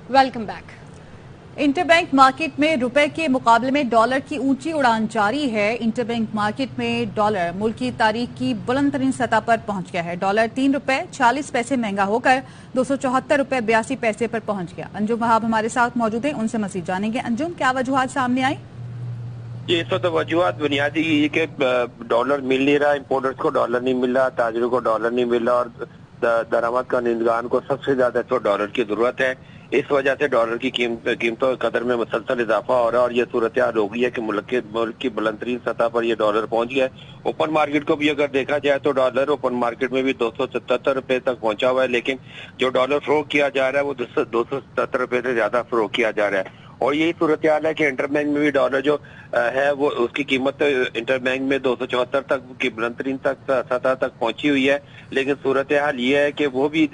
Welcome back. Interbank market में रुपए के मुकाबले में डॉलर की ऊंची उड़ान जारी है। इंटरबैंक मार्केट में डॉलर मुल्क की तारीख की बुलंद तरीन सतह पर पहुंच गया है। डॉलर 3 रुपए 40 पैसे महंगा होकर 274 रुपए 82 पैसे पर पहुंच गया। अंजुम वहाब हमारे साथ मौजूद हैं, उनसे मजीद जानेंगे। अंजुम, क्या वजूहात सामने आई? ये इस वक्त वजूहत बुनियादी ये कि डॉलर मिल नहीं रहा, इम्पोर्टर्स को डॉलर नहीं मिल रहा, ताजरों को डॉलर नहीं मिल रहा और दरामद करनेंदगान को सबसे ज्यादा तो डॉलर की जरूरत है। इस वजह से डॉलर की कीमतों कदर में मुसलसल इजाफा हो रहा है और ये सूरत हाल हो गई है कि मुल्क की बुलंद तरीन सतह पर ये डॉलर पहुंच गया है। ओपन मार्केट को भी अगर देखा जाए तो डॉलर ओपन मार्केट में भी 277 रुपए तक पहुंचा हुआ है, लेकिन जो डॉलर फरोख्त किया जा रहा है वो 277 रुपए से ज्यादा फरोख्त किया जा रहा है। और यही सूरत हाल है कि इंटरबैंक में भी डॉलर जो है वो उसकी कीमत इंटरबैंक में 274 तक की बुलंद तरीन सतह तक पहुंची हुई है, लेकिन सूरत हाल ये है कि वो भी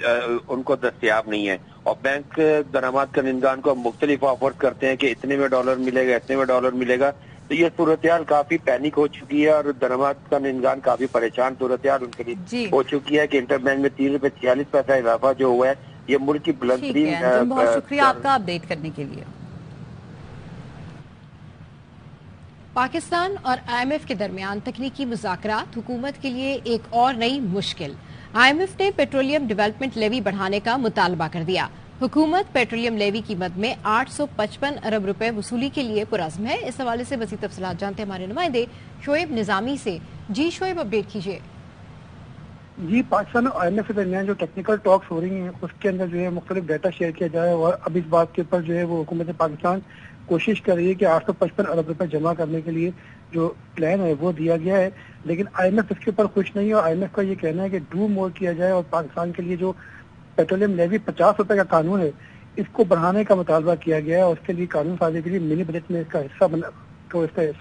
उनको दस्तयाब नहीं है। और बैंक दरामद करनेंदगान को मुख्तलिफ ऑफर करते हैं कि इतने में डॉलर मिलेगा, इतने में डॉलर मिलेगा। तो ये सूरत हाल काफी पैनिक हो चुकी है और दरामद करनेंदगान काफी परेशान सूरत हाल उनके लिए हो चुकी है कि इंटरबैंक में 3 रुपए 46 पैसा इजाफा जो हुआ है ये मुल्क की बुलंद तरीन। बहुत शुक्रिया आपका अपडेट करने के लिए। पाकिस्तान और IMF के दरमियान तकनीकी मुज़ाकरात हुकूमत के लिए एक और नई मुश्किल। IMF ने पेट्रोलियम डेवलपमेंट लेवी बढ़ाने का मुतालबा कर दिया। हुकूमत पेट्रोलियम लेवी की मद में 855 अरब रुपए वसूली के लिए पुरज़्म है। इस हवाले से मज़ीद तफसीलात जानते हैं हमारे नुमाइंदे शोएब निज़ामी से। जी शोएब, अपडेट कीजिए। जी, पाकिस्तान और IMF के दरमियान जो टेक्निकल टॉक्स हो रही हैं उसके अंदर जो है मुख्तलिफ डाटा शेयर किया जाए और अब इस बात के ऊपर जो है वो हुकूमत पाकिस्तान कोशिश कर रही है कि 855 अरब रुपए जमा करने के लिए जो प्लान है वो दिया गया है, लेकिन IMF इसके ऊपर खुश नहीं है और IMF का ये कहना है कि डू मोर किया जाए और पाकिस्तान के लिए जो पेट्रोलियम लेवी 50 रुपए का कानून है इसको बढ़ाने का मुतालबा किया गया है और उसके लिए कानून साजी के लिए मिनी बजट में इसका हिस्सा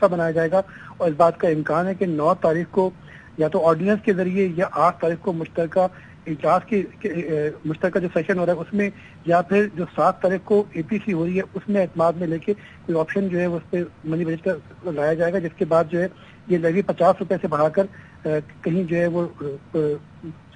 बनाया जाएगा। और इस बात का इम्कान है कि 9 तारीख को या तो ऑर्डिनेंस के जरिए या 8 तारीख को मुश्तरका इजलास की मुश्तरका जो सेशन हो रहा है उसमें या फिर जो 7 तारीख को APC हो रही है उसमें एतमाद में लेके कोई ऑप्शन जो है उस पर मनी बजट का लाया जाएगा, जिसके बाद जो है ये लेवी 50 रुपए से बढ़ाकर कहीं जो है वो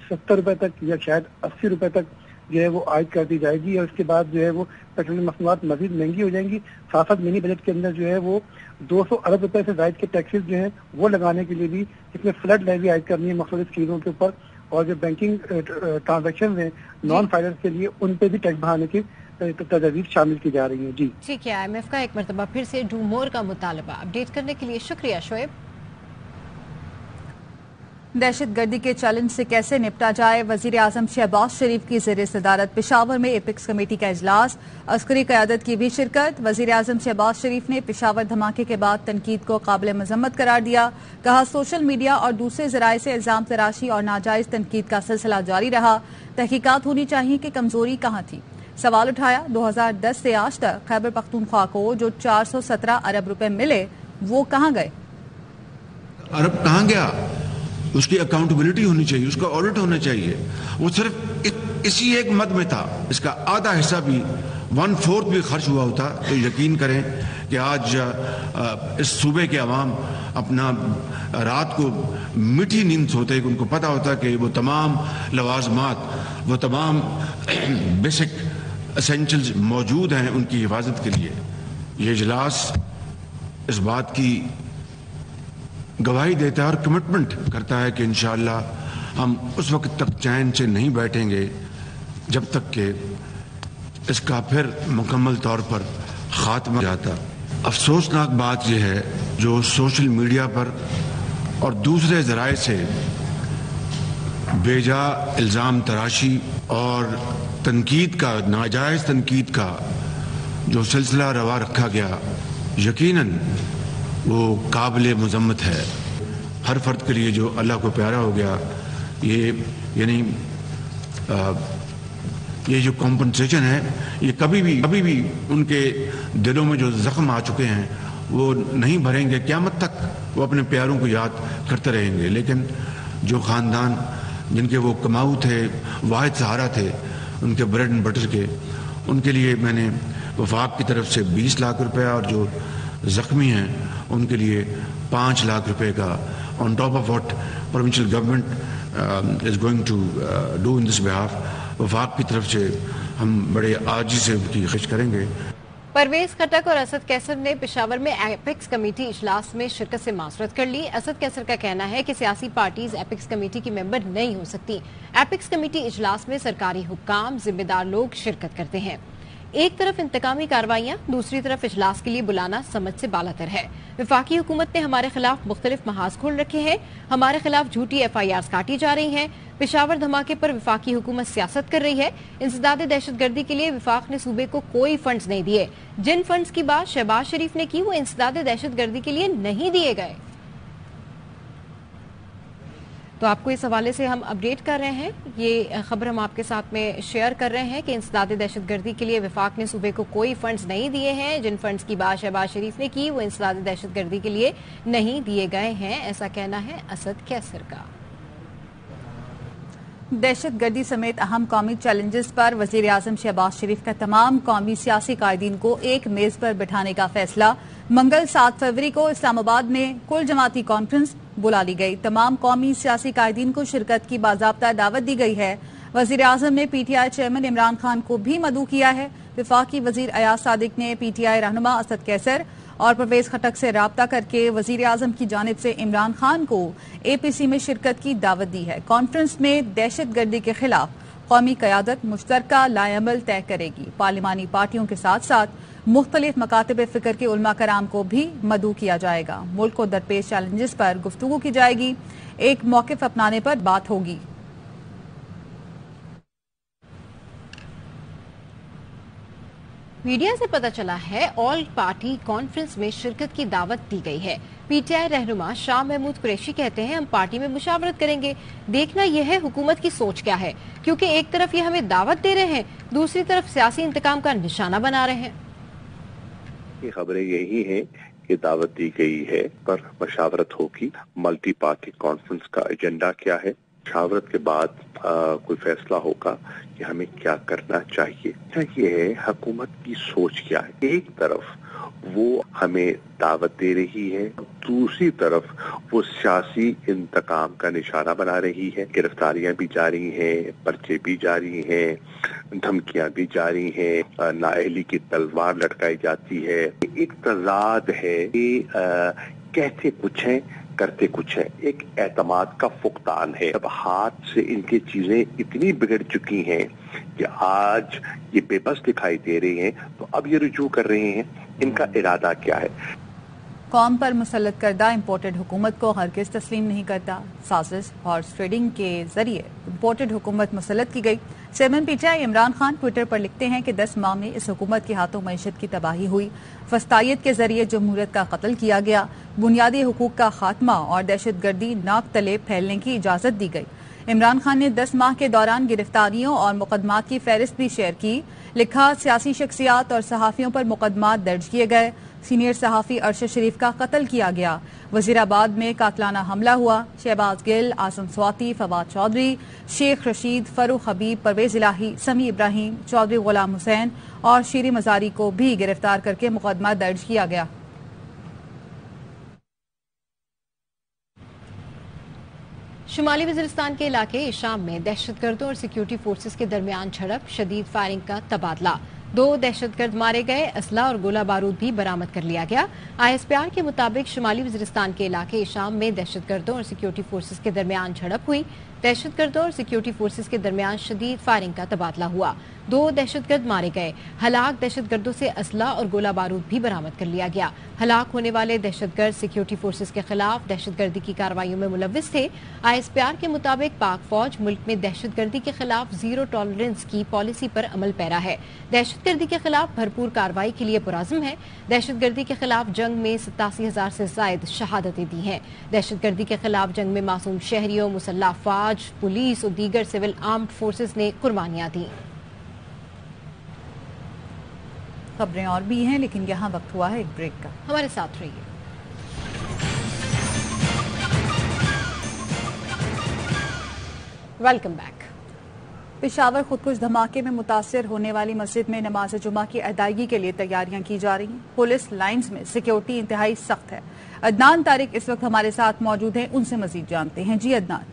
70 रुपए तक या शायद 80 रुपए तक जो है वो आयद कर दी जाएगी और उसके बाद जो है वो पेट्रोलियम मसनूआत मजीद महंगी हो जाएंगी। साथ साथ मिनी बजट के अंदर जो है वो 200 अरब रुपए से जायद के टैक्सेस जो है वो लगाने के लिए भी इसमें फ्लड लेवी आयद करनी है मुख्तलिफ चीजों के ऊपर और जो बैंकिंग ट्रांजैक्शन है नॉन फाइनेंस के लिए उन पे भी टैक्स बढ़ाने की तजवीज़ शामिल की जा रही है। जी ठीक है, IMF का एक मरतबा फिर से डू मोर का मुतालबा। अपडेट करने के लिए शुक्रिया शोएब। दहशत गर्दी के चैलेंज से कैसे निपटा जाए, वजीर आजम शहबाज शरीफ की ज़ेर सदारत पेशावर में एपिक्स कमेटी का इजलास, अस्करी क़यादत की भी शिरकत। वजीर आजम शहबाज शरीफ ने पेशावर धमाके के बाद तनकीद को काबिल मजम्मत करार दिया। कहा सोशल मीडिया और दूसरे जराए से इल्जाम तराशी और नाजायज तनकीद का सिलसिला जारी रहा। तहकीकात होनी चाहिए कि कमजोरी कहाँ थी। सवाल उठाया 2010 से आज तक खैबर पख्तूनख्वा को जो 417 अरब रुपए मिले वो कहाँ गए? अरब कहाँ गया? उसकी अकाउंटेबिलिटी होनी चाहिए, उसका ऑडिट होना चाहिए। वो सिर्फ इसी एक मद में था, इसका आधा हिस्सा भी 1/4 भी खर्च हुआ होता तो यकीन करें कि आज इस सूबे के अवाम अपना रात को मीठी नींद सोते, उनको पता होता कि वो तमाम लवाजमात, वो तमाम बेसिक एसेंशियल्स मौजूद हैं उनकी हिफाजत के लिए। ये इजलास इस बात की गवाही देता है और कमिटमेंट करता है कि इंशाअल्लाह हम उस वक्त तक चैन से नहीं बैठेंगे जब तक कि इसका फिर मुकम्मल तौर पर खात्मा जाता। अफसोसनाक बात यह है जो सोशल मीडिया पर और दूसरे ज़राए से बेजा इल्ज़ाम तराशी और तनकीद का, नाजायज़ तनकीद का जो सिलसिला रवा रखा गया, यकीनन वो काबिल मजम्मत है। हर फर्द के लिए जो अल्लाह को प्यारा हो गया, ये जो कॉम्पनसेशन है ये कभी भी उनके दिलों में जो जख्म आ चुके हैं वो नहीं भरेंगे। क़यामत तक वो अपने प्यारों को याद करते रहेंगे। लेकिन जो ख़ानदान जिनके वो कमाऊ थे, वाहिद सहारा थे उनके ब्रेड एंड बटर के, उनके लिए मैंने वफाक की तरफ से 20 लाख रुपया और जो ज़ख्मी हैं उनके लिए 5 लाख रुपए का on top of what provincial government is going to do in this behalf, वफाक की तरफ से हम बड़े आजी से उनकी खिदमत करेंगे। परवेज खटक और असद कैसर ने पेशावर में एपिक्स कमेटी इजलास में शिरकत से माजरत कर ली। असद कैसर का कहना है कि सियासी पार्टीज एपिक्स कमेटी की मेंबर नहीं हो सकती। एपिक्स कमेटी इजलास में सरकारी हुक्काम, जिम्मेदार लोग शिरकत करते हैं। एक तरफ इंतकामी कार्रवाइयां, दूसरी तरफ इजलास के लिए बुलाना समझ से बालातर है। वफाकी हुकूमत ने हमारे खिलाफ मुख्तलिफ महाज खोल रखे हैं, हमारे खिलाफ झूठी FIRs काटी जा रही हैं। पेशावर धमाके पर वफाकी हुकूमत सियासत कर रही है। इंसदाद दहशतगर्दी के लिए वफाक ने सूबे को कोई फंड्स नहीं दिए। जिन फंड्स की बात शहबाज शरीफ ने की वो इंसदाद दहशतगर्दी के लिए नहीं दिए गए। तो आपको इस हवाले से हम अपडेट कर रहे हैं, ये खबर हम आपके साथ में शेयर कर रहे हैं कि इंसदाद दहशतगर्दी के लिए वफाक ने सूबे को कोई फंड्स नहीं दिए हैं। जिन फंड्स की बात शहबाज शरीफ ने की वो इंसदाद दहशतगर्दी के लिए नहीं दिए गए हैं, ऐसा कहना है असद कैसर का। दहशतगर्दी समेत अहम कौमी चैलेंजेस पर वजीर आजम शहबाज शरीफ का तमाम कौमी सियासी कायदीन को एक मेज पर बिठाने का फैसला। मंगल 7 फरवरी को इस्लामाबाद में कुल जमाती कॉन्फ्रेंस बुला ली गई। तमाम कौमी सियासी कायदीन को शिरकत की बाज़ाब्ता दावत दी गई है। वजीर आजम ने PTI चेयरमैन इमरान खान को भी मदऊ किया है। वफाकी वजीर अयाज सादिक ने PTI रहनुमा असद कैसर और परवेज खटक से राब्ता करके वजीर आजम की जानिब से इमरान खान को APC में शिरकत की दावत दी है। कॉन्फ्रेंस में दहशतगर्दी के खिलाफ कौमी क़यादत मुश्तरका लाएअमल तय करेगी। पार्लिमानी पार्टियों के साथ साथ मुख्तलिफ मकातब फिक्र के उलमा कराम को भी मदऊ किया जाएगा। मुल्क को दरपेश चैलेंजेस पर गुफ्तगू की जाएगी। एक मौक़िफ़ अपनाने पर बात होगी। मीडिया से पता चला है ऑल पार्टी कॉन्फ्रेंस में शिरकत की दावत दी गई है। PTI रहनुमा शाह महमूद कुरैशी कहते हैं हम पार्टी में मुशावरत करेंगे। देखना यह है हुकूमत की सोच क्या है, क्योंकि एक तरफ ये हमें दावत दे रहे हैं, दूसरी तरफ सियासी इंतकाम का निशाना बना रहे हैं। ये खबरें यही हैं कि दावत दी गई है पर मशावरत होगी। मल्टी पार्टी कॉन्फ्रेंस का एजेंडा क्या है, मशावरत के बाद कोई फैसला होगा कि हमें क्या करना चाहिए। ये है हुकूमत की सोच क्या है। एक तरफ वो हमें दावत दे रही है, दूसरी तरफ वो सियासी इंतकाम का निशाना बना रही है। गिरफ्तारियां भी जारी हैं, पर्चे भी जारी हैं, धमकियां भी जारी हैं, नाअहली की तलवार लटकाई जाती है। एक तजाद है कि कहते कुछ है करते कुछ है, एक एतमाद का फुकदान है। अब हाथ से इनकी चीजें इतनी बिगड़ चुकी हैं कि आज ये बेबस दिखाई दे रही हैं, तो अब ये रुजू कर रहे हैं। इनका इरादा क्या है? कौम पर मुसल्लत करदा इम्पोर्टेड हुकूमत को हरगिज़ तस्लीम नहीं करता। साजिश हॉर्स ट्रेडिंग के जरिए इम्पोर्टेड हुकूमत मुसल्लत की गई। Chairman PTI Imran Khan Twitter पर लिखते हैं कि 10 माह में इस हुकूमत के हाथों मईशत की तबाही हुई, फस्तायत के जरिए जमहूरियत का कत्ल किया गया, बुनियादी हुकूक का खात्मा और दहशतगर्दी नाक तले फैलने की इजाज़त दी गई। इमरान खान ने 10 माह के दौरान गिरफ्तारियों और मुकदमात की फहरिस्त भी शेयर की। लिखा सियासी शख्सियात और सहाफ़ियों पर मुकदमात दर्ज किए गए। सीनियर सहाफ़ी अरशद शरीफ का कत्ल किया गया। वजीराबाद में कातलाना हमला हुआ। शहबाज गिल, आसम स्वाति, फवाद चौधरी, शेख रशीद, फरूख हबीब, परवेज इलाही, समी इब्राहिम, चौधरी गुलाम हुसैन और शीरी मजारी को भी गिरफ्तार करके मुकदमा दर्ज किया गया। शुमाली वज़ीरिस्तान के इलाके इशाम में दहशतगर्दों और सिक्योरिटी फोर्सेस के दरमियान झड़प, शदीद फायरिंग का तबादला। 2 दहशतगर्द मारे गए, असला और गोला बारूद भी बरामद कर लिया गया। ISPR के मुताबिक शुमाली वज़ीरिस्तान के इलाके इशाम में दहशतगर्दों और सिक्योरिटी फोर्सेस के दरमियान झड़प हुई। दहशतगर्दों और सिक्योरिटी फोर्सेस के दरमियान शदीद फायरिंग का तबादला हुआ। 2 दहशतगर्द मारे गए। हलाक दहशतगर्दों से असला और गोला बारूद भी बरामद कर लिया गया। हलाक होने वाले दहशतगर्द सिक्योरिटी फोर्सेस के खिलाफ दहशतगर्दी की कार्रवाइयों में मुलव्विस थे। ISPR के मुताबिक पाक फौज मुल्क में दहशतगर्दी के खिलाफ जीरो टॉलरेंस की पॉलिसी पर अमल पैरा है। दहशतगर्दी के खिलाफ भरपूर कार्रवाई के लिए पुराज़म है। दहशतगर्दी के खिलाफ जंग में 87,000 से जायद शहादतें दी हैं। दहशतगर्दी के खिलाफ जंग में मासूम शहरियों, मुसल्लह अफवाज, पुलिस और दीगर सिविल आर्म्ड फोर्सेस ने कुर्बानियां दी। खबरें और भी हैं, लेकिन यहाँ वक्त हुआ है एक ब्रेक का। हमारे साथ रहिए। Welcome back. पेशावर खुदकुश धमाके में मुतासिर होने वाली मस्जिद में नमाज जुमा की अदायगी के लिए तैयारियां की जा रही हैं। पुलिस लाइंस में सिक्योरिटी इंतहाई सख्त है। अदनान तारिक इस वक्त हमारे साथ मौजूद हैं, उनसे मजीद जानते हैं। जी अदनान।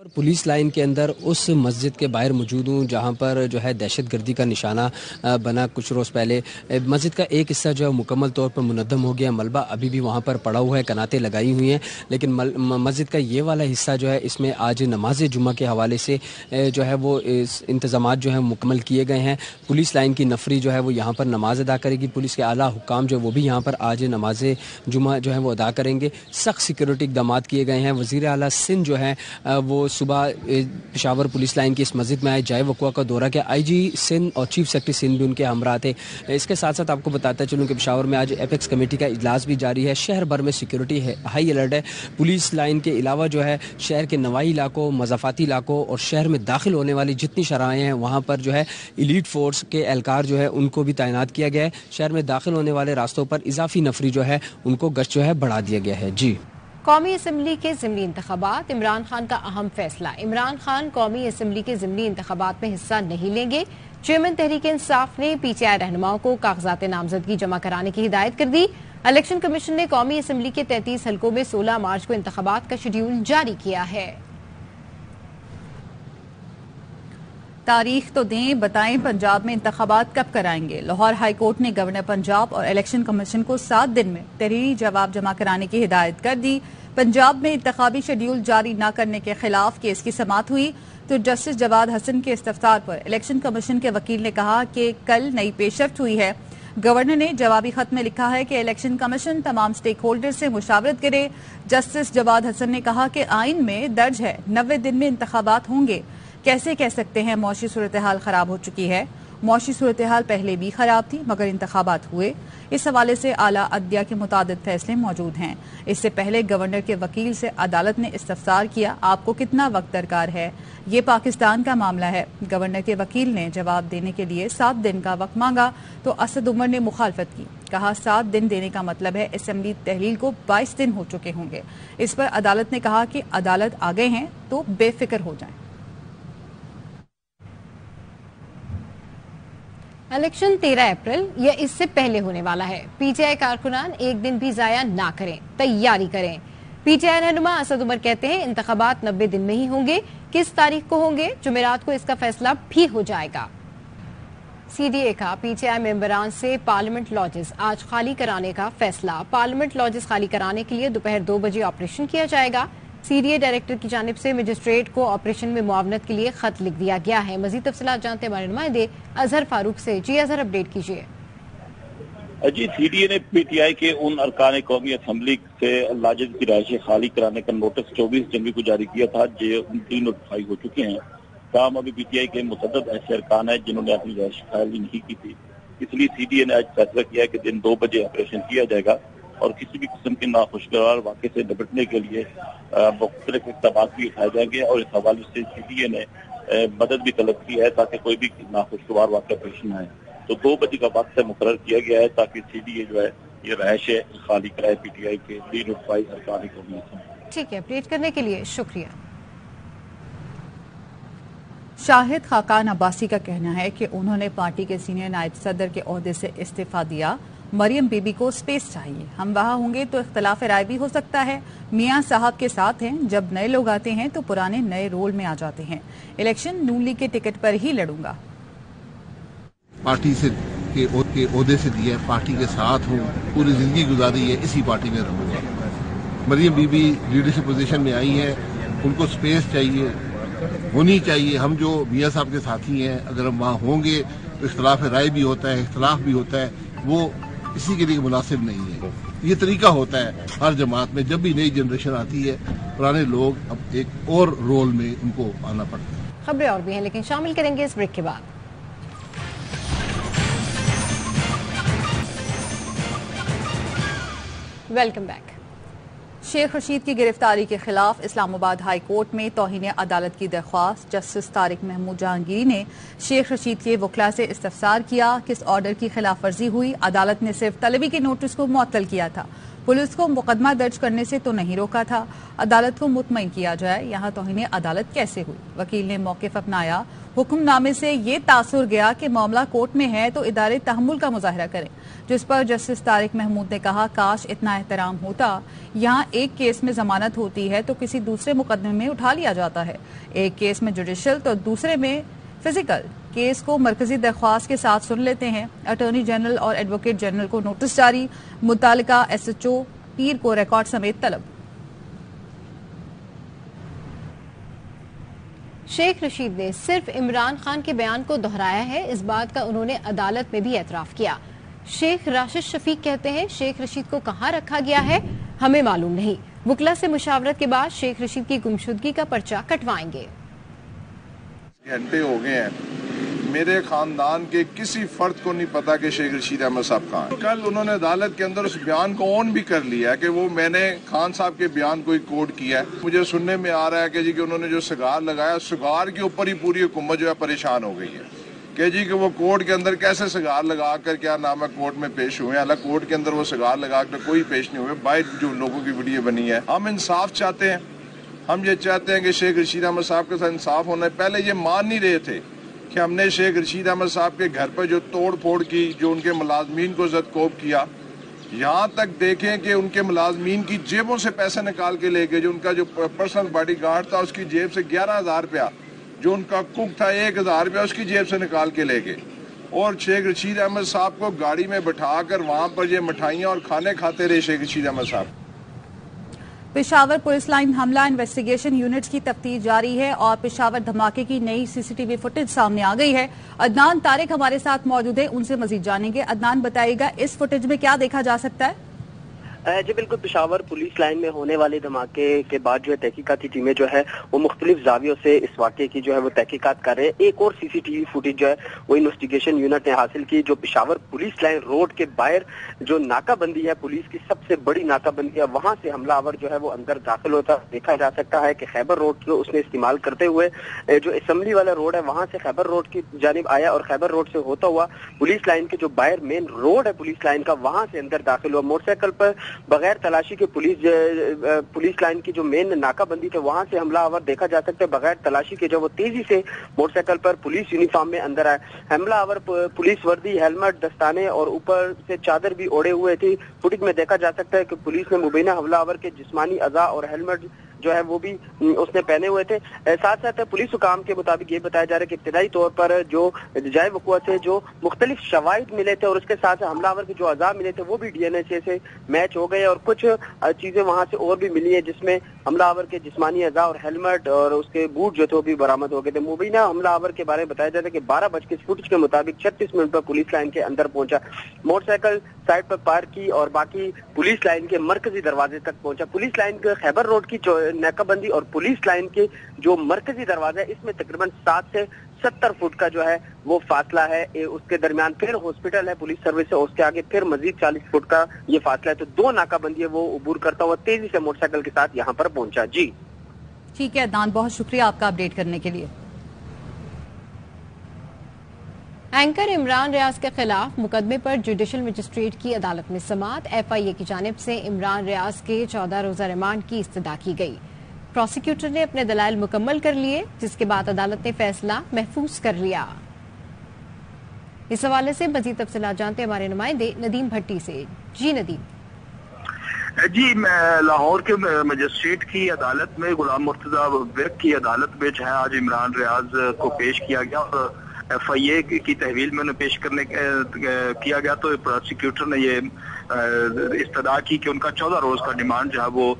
पुलिस लाइन के अंदर उस मस्जिद के बाहर मौजूद हूँ जहाँ पर जो है दहशत गर्दी का निशाना बना कुछ रोज़ पहले। मस्जिद का एक हिस्सा जो है मुकम्मल तौर पर मुनद्दम हो गया, मलबा अभी भी वहाँ पर पड़ा हुआ है, कनातें लगाई हुई हैं, लेकिन मस्जिद का ये वाला हिस्सा जो है इसमें आज नमाज जुमा के हवाले से जो है वो इंतज़ामात जो है मुकम्मल किए गए हैं। पुलिस लाइन की नफरी जो है वो यहाँ पर नमाज अदा करेगी, पुलिस के आला हुक्काम जो वो भी यहाँ पर आज नमाज जुमा जो है वो अदा करेंगे। सख्त सिक्योरिटी इक़दाम किए गए हैं। वज़ीर आला सिंध जो है वो सुबह पेशावर पुलिस लाइन की इस मस्जिद में आए, जाए वक़्वा का दौरा किया। IG सिंध और चीफ सेक्रेटरी सिंध भी उनके हमरा थे। इसके साथ साथ आपको बताता चलूँ कि पेशावर में आज एपेक्स कमेटी का इजलास भी जारी है। शहर भर में सिक्योरिटी है, हाई अलर्ट है। पुलिस लाइन के अलावा जो है शहर के नवाई इलाकों, मज़ाफ़ाती इलाकों और शहर में दाखिल होने वाली जितनी शराहें हैं वहाँ पर जो है एलीट फोर्स के एहलकार जो है उनको भी तैनात किया गया है। शहर में दाखिल होने वाले रास्तों पर इजाफी नफरी जो है उनको गश्त जो है बढ़ा दिया गया है। जी, कौमी असम्बली के ज़िमनी इंतखाबात, इमरान खान का अहम फैसला। इमरान खान कौमी असम्बली के ज़िमनी इंतखाबात में हिस्सा नहीं लेंगे। चेयरमैन तहरीक इंसाफ ने PTI रहनुमाओं को कागजात नामजदगी जमा कराने की हिदायत कर दी। इलेक्शन कमीशन ने कौमी असम्बली के 33 हलकों में 16 मार्च को इंतखाबात का शेड्यूल जारी किया है। तारीख तो दें, बताएं पंजाब में इंतखाबात कब कराएंगे। लाहौर हाई कोर्ट ने गवर्नर पंजाब और इलेक्शन कमीशन को 7 दिन में तहरीरी जवाब जमा कराने की हिदायत कर दी। पंजाब में इंतखाबी शेड्यूल जारी न करने के खिलाफ केस की समाअत हुई तो जस्टिस जवाद हसन के इस्तफ्सार पर इलेक्शन कमीशन के वकील ने कहा कि कल नई पेशरफ्त हुई है। गवर्नर ने जवाबी खत में लिखा है कि इलेक्शन कमीशन तमाम स्टेक होल्डर से मुशावरत करे। जस्टिस जवाद हसन ने कहा कि आइन में दर्ज है 90 दिन में इंतखाबात होंगे, कैसे कह सकते हैं मौशी सूरत हाल खराब हो चुकी है। मौशी सूरत हाल पहले भी खराब थी मगर इंतखाबात हुए। इस हवाले से आला अदलिया के मुतादिद फैसले मौजूद हैं। इससे पहले गवर्नर के वकील से अदालत ने इस्तफसार किया, आपको कितना वक्त दरकार है, ये पाकिस्तान का मामला है। गवर्नर के वकील ने जवाब देने के लिए 7 दिन का वक्त मांगा तो असद उमर ने मुखालफत की, कहा 7 दिन देने का मतलब है असम्बली तहलील को 22 दिन हो चुके होंगे। इस पर अदालत ने कहा कि अदालत आ गए हैं तो बेफिक्र हो जाएं। इलेक्शन 13 अप्रैल या इससे पहले होने वाला है। PTI कारकुनान एक दिन भी जाया ना करें, तैयारी करें। PTI रहनुमा असद उमर कहते हैं इंतखाबात 90 दिन में ही होंगे। किस तारीख को होंगे, जुमेरात को इसका फैसला भी हो जाएगा। CDA का PTI मेंबरान से पार्लियामेंट लॉजेस आज खाली कराने का फैसला। पार्लियामेंट लॉजेस खाली कराने के लिए दोपहर 2 बजे ऑपरेशन किया जाएगा। CDA डायरेक्टर की जानिब से मजिस्ट्रेट को ऑपरेशन में मुआवनत के लिए खत लिख दिया गया है। मजीद तफसीलात जानते हैं हमारे नुमाइंदे अजहर फारूक से। जी अजहर, अपडेट कीजिए। जी, CDA ने PTI के उन अरकान कौमी असम्बली से लाजिद की राशि खाली कराने का नोटिस 24 जनवरी को जारी किया था, जो उनकी नोटिफाई हो चुके हैं। काम अभी PTI के मुतअद्दिद ऐसे अरकान है जिन्होंने अपनी राशि खाली नहीं की थी, इसलिए CDA ने आज फैसला किया कि दिन 2 बजे ऑपरेशन किया जाएगा और किसी भी किस्म के नाखुशगवार वाक़े से निपटने के लिए मुख्तलिफ इक़दाम भी उठाए जाएंगे और इस हवाले से CDA ने मदद भी तलब की है ताकि कोई भी नाखुशगवार वाक़ा पेश न आए। तो 2 बजे का वक्त मुकर्रर किया गया है ताकि CDA जो है ये रहायश खाली कराए PTI के डी नोटिफाई सरकारी कौमी असम्बली। ठीक है, अपडेट करने के लिए शुक्रिया। शाहिद खाकान अब्बासी का कहना है कि उन्होंने पार्टी के सीनियर नायब सदर के ओहदे से इस्तीफा दिया। मरियम बीबी को स्पेस चाहिए, हम वहाँ होंगे तो इख्तलाफ राय भी हो सकता है। मियाँ साहब के साथ हैं, जब नए लोग आते हैं तो पुराने नए रोल में आ जाते हैं। इलेक्शन नून लीग के टिकट पर ही लड़ूंगा। पार्टी से के ओहदे से दिया, पार्टी के साथ हूँ, पूरी जिंदगी गुजारी है, इसी पार्टी में रहूंगा। मरियम बीबी लीडरशिप पोजीशन में आई है, उनको स्पेस चाहिए, होनी चाहिए। हम जो मियाँ साहब के साथी हैं, अगर हम वहाँ होंगे तो इख्तलाफ राय भी होता है, इख्तलाफ भी होता है, वो इसी के लिए मुनासिब नहीं है। ये तरीका होता है हर जमात में, जब भी नई जनरेशन आती है पुराने लोग अब एक और रोल में उनको आना पड़ता है। खबरें और भी हैं लेकिन शामिल करेंगे इस ब्रेक के बाद। Welcome back. शेख रशीद की गिरफ्तारी के खिलाफ इस्लामाबाद हाई कोर्ट में तौहीन अदालत की दरख्वास्त। जस्टिस तारिक महमूद जहांगीरी ने शेख रशीद के वकला से इस्तफसार किया, किस ऑर्डर की खिलाफ वर्जी हुई। अदालत ने सिर्फ तलबी के नोटिस को मुअत्तल किया था, पुलिस को मुकदमा दर्ज करने से तो नहीं रोका था। अदालत को मुतमईन किया जाए, यहाँ तौहीन अदालत कैसे हुई। वकील ने मौक़िफ़ अपनाया, حکم نامے سے یہ تاثر گیا کہ معاملہ کورٹ میں ہے تو ادارے تحمل کا مظاہرہ کریں، جس پر جسٹس طارق محمود نے کہا کاش اتنا احترام ہوتا، یہاں ایک کیس میں ضمانت ہوتی ہے تو کسی دوسرے مقدمے میں اٹھا لیا جاتا ہے، ایک کیس میں جوڈیشل تو دوسرے میں فزیکل، کیس کو مرکزی درخواست کے ساتھ سن لیتے ہیں۔ اٹارنی جنرل اور ایڈوکیٹ جنرل کو نوٹس جاری، متعلقہ ایس ایچ او پیر کو ریکارڈ سمیت طلب۔ شیخ رشید نے صرف عمران خان کے بیان کو دہرایا ہے، اس بات کا انہوں نے عدالت میں بھی اعتراف کیا۔ شیخ راشد شفیق کہتے ہیں شیخ رشید کو کہاں رکھا گیا ہے ہمیں معلوم نہیں، وکلا سے مشاورت کے بعد شیخ رشید کی گمشدگی کا پرچہ کٹوائیں گے۔ گھنٹے ہو گئے ہیں، میرے خاندان کے کسی فرد کو نہیں پتا کہ شیخ رشید احمد صاحب کہاں ہیں۔ کل انہوں نے عدالت کے اندر اس بیان کو آن بھی کر لیا ہے کہ وہ میں نے خان صاحب کے بیان کو ہی کوٹ کیا ہے۔ مجھے سننے میں آ رہا ہے کہ جی کہ انہوں نے جو سگار لگایا، سگار کے اوپر ہی پوری حکومت جو ہے پریشان ہو گئی ہے کہ جی کہ وہ کورٹ کے اندر کیسے سگار لگا کر کیا نام ہے کورٹ میں پیش ہوئے ہیں، حالانکہ کورٹ کے اندر وہ سگار لگا کر کوئی پیش نہیں ہوئے، باہر جو لوگوں کی ویڈیو بنی ہے۔ ہم انصاف چاہتے ہیں، ہم یہ چاہتے ہیں کہ شیخ رشید احمد صاحب کے ساتھ انصاف ہونا ہے۔ پہلے یہ مان نہیں رہے تھے کہ ہم نے شیخ رشید احمد صاحب کے گھر پہ جو توڑ پھوڑ کی، جو ان کے ملازمین کو زد کوب کیا، یہاں تک دیکھیں کہ ان کے ملازمین کی جیبوں سے پیسے نکال کے لے گئے، جو ان کا جو پرسنل باڈی گارڈ تھا اس کی جیب سے 11,000 روپیہ، جو ان کا کک تھا 1,000 روپیہ اس کی جیب سے نکال کے لے گئے، اور شیخ رشید احمد صاحب کو گاڑی میں بٹھا کر وہاں پر یہ مٹھائیاں اور کھانے کھاتے رہے شیخ رشید احمد صاحب۔ پشاور پولیس لائن حملہ انویسٹیگیشن یونٹ کی تفتیش جاری ہے اور پشاور دھماکے کی نئی سی سی ٹی وی فوٹیج سامنے آ گئی ہے۔ عدنان طارق ہمارے ساتھ موجود ہیں، ان سے مزید جانیں گے۔ عدنان بتائیے گا اس فوٹیج میں کیا دیکھا جا سکتا ہے؟ جی بالکل، پشاور پولیس لائن میں ہونے والے دھماکے کے بعد جو ہے تحقیقاتی ٹیمیں جو ہے وہ مختلف زاویوں سے اس واقعے کی جو ہے وہ تحقیقات کر رہے ہیں۔ ایک اور سی سی ٹی وی فوٹیج جو ہے وہ انویسٹیگیشن یونٹ نے حاصل کی، جو پشاور پولیس لائن روڈ کے باہر جو ناکہ بندی ہے، پولیس کی سب سے بڑی ناکہ بندی ہے، وہاں سے حملہ آور جو ہے وہ اندر داخل ہوتا دیکھا جا سکتا ہے کہ خیبر روڈ کو اس نے استعمال کرتے ہوئے جو اسمبلی والا روڈ ہے وہاں سے خیبر روڈ کی جانب آیا اور خیبر روڈ سے ہوتا ہوا پولیس لائن کے جو باہر مین روڈ ہے پولیس لائن کا وہاں سے اندر داخل ہوا۔ موٹر سائیکل پر بغیر تلاشی کہ پولیس لائن کی جو مین ناکہ بندی تھے وہاں سے حملہ آور دیکھا جا سکتا ہے، بغیر تلاشی کے جو وہ تیزی سے موٹر سائیکل پر پولیس یونیفارم میں اندر آئے۔ حملہ آور پولیس وردی، ہیلمٹ، دستانے اور اوپر سے چادر بھی اوڑے ہوئے تھی۔ فوٹیج میں دیکھا جا سکتا ہے کہ پولیس نے مبینہ حملہ آور کے جسمانی اعضاء اور ہیلمٹ جو ہے وہ بھی اس نے پہنے ہوئے تھے۔ ساتھ ساتھ پولیس حکام کے مطابق یہ بتایا جا رہا ہے کہ ابتدائی طور پر جو جائے وقوع سے جو مختلف شواہد ملے تھے اور اس کے ساتھ حملہ آور کے جو اعضاء ملے تھے وہ بھی ڈی این اے سے میچ ہو گئے اور کچھ چیزیں وہاں سے اور بھی ملی ہیں جس میں حملہ آور کے جسمانی اعضاء اور ہیلمٹ اور اس کے بوٹ جو تھے وہ بھی برآمد ہو گئے تھے۔ مبینہ حملہ آور کے بارے میں بتایا جاتا ہے کہ 12 فوٹیج کے مطابق 36 منٹ پر پولیس لائن کے اندر پہنچا، موٹر سائیکل سائڈ پر پارک کی اور باقی پولیس لائن کے مرکزی دروازے تک پہنچا۔ پولیس لائن کے خیبر روڈ کی ناکہ بندی اور پولیس لائن کے جو مرکزی دروازہ ہے اس میں تقریباً 7 سے 70 فٹ کا جو ہے وہ فاصلہ ہے، اس کے درمیان پھر ہاسپٹل ہے پولیس سروس ہے، اس کے آگے پھر مزید 40 فٹ کا یہ فاصلہ ہے، تو 2 ناکہ بندی ہے وہ عبور کرتا ہوا تیزی سے موٹر سائیکل کے ساتھ یہاں پر پہنچا۔ جی ٹھیک ہے عدنان، بہت شکریہ آپ کا اپڈیٹ کرنے کے لیے۔ اینکر عمران ریاض کے خلاف مقدمے پر جوڈیشل مجسٹریٹ کی عدالت میں سماعت، ایف آئی اے کی جانب سے عمران ریاض کے 14 روزہ ریمانڈ کی استدعا کی گئی۔ پروسیکیوٹر نے اپنے دلائل مکمل کر لیے جس کے بعد عدالت نے فیصلہ محفوظ کر لیا۔ اس حوالے سے مزید تفصیلات جانتے ہمارے نمائندے ندیم بھٹی سے۔ جی ندیم۔ جی لاہور کے مجسٹریٹ کی عدالت میں غلام مرتضیٰ ویک کی عدالت میں جو ہے آج عمران ریاض کو پیش کیا گیا اور ایف آئی اے کی تحویل میں انہیں پیش کرنے کیا گیا، تو پروسیکیوٹر نے یہ استدعا کی کہ ان کا 14 روز کا ڈیمانڈ جو ہے وہ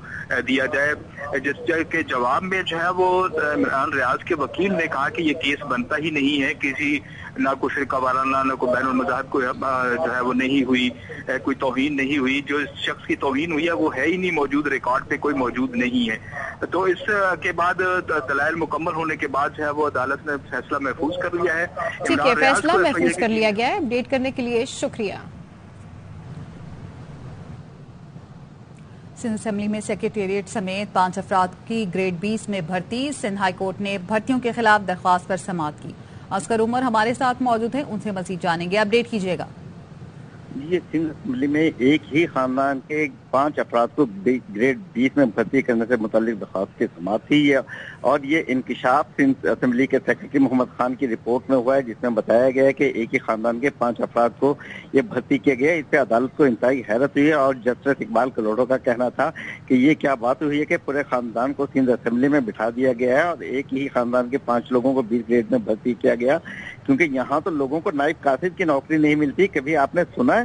دیا جائے، جس کے جواب میں جو ہے وہ عمران ریاض کے وکیل نے کہا کہ یہ کیس بنتا ہی نہیں ہے، کسی نہ کوئی فرقہ وارانہ نہ کوئی بین المذاہب کو جو ہے وہ نہیں ہوئی، کوئی توہین نہیں ہوئی، جو اس شخص کی توہین ہوئی ہے وہ ہے ہی نہیں موجود، ریکارڈ پہ کوئی موجود نہیں ہے۔ تو اس کے بعد دلائل مکمل ہونے کے بعد جو ہے وہ عدالت نے فیصلہ محفوظ کر لیا ہے۔ ٹھیک ہے، فیصلہ محفوظ کر لیا گیا ہے۔ اپڈیٹ کرنے کے لیے شکریہ۔ سندھ اسمبلی میں سیکریٹریٹ سمیت 5 افراد کی گریڈ 20 میں بھرتی، سندھ ہائی کورٹ نے بھرتیوں کے خلاف درخواست پر سماعت کی۔ اصغر عمر ہمارے ساتھ موجود ہیں، ان سے مزید جانیں گے، اپڈیٹ کیجیے گا۔ یہ سندھ اسمبلی میں ایک ہی خاندان کے 5 افراد کو گریڈ 20 میں بھرتی کرنے سے متعلق درخواست کی سماعت تھی اور یہ انکشاف سندھ اسمبلی کے سیکرٹری محمد خان کی رپورٹ میں ہوا ہے، جس میں بتایا گیا ہے کہ ایک ہی خاندان کے 5 افراد کو یہ بھرتی کیا گیا۔ اس سے عدالت کو انتہائی حیرت ہوئی ہے اور جسٹس اقبال کلوڑو کا کہنا تھا کہ یہ کیا بات ہوئی ہے کہ پورے خاندان کو سندھ اسمبلی میں بٹھا دیا گیا ہے اور ایک ہی خاندان کے 5 لوگوں کو 20 گریڈ میں بھرتی کیا گیا، کیونکہ یہاں تو لوگوں کو نائب قاصد کی نوکری نہیں ملتی۔ کبھی آپ نے سنا ہے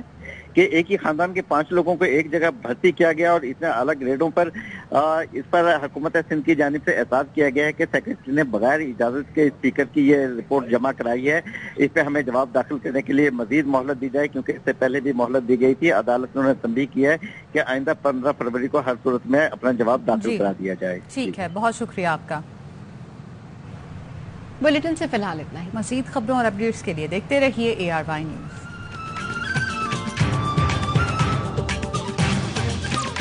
کہ ایک ہی خاندان کے 5 لوگوں کو ایک جگہ بھرتی کیا گیا اور اتنے اعلیٰ گریڈوں پر اس پر حکومت سندھ کی جانب سے اعتراض کیا گیا ہے کہ سیکرٹری نے بغیر اجازت کے اسپیکر کی یہ رپورٹ جمع کرائی ہے، اس پہ ہمیں جواب داخل کرنے کے لیے مزید مہلت دی جائے، کیونکہ اس سے پہلے بھی مہلت دی گئی تھی۔ عدالت نے انہیں تنبیہ کیا ہے کہ آئندہ 15 فروری کو ہر صورت میں اپنا جواب داخل کرا دیا جائے۔ ٹھیک ہے، بہت شکریہ آپ کا۔ بلیٹن سے فی الحال اتنا ہی۔ مزید خبروں اور اپڈیٹس کے لیے دیکھتے رہیے ARY نیوز۔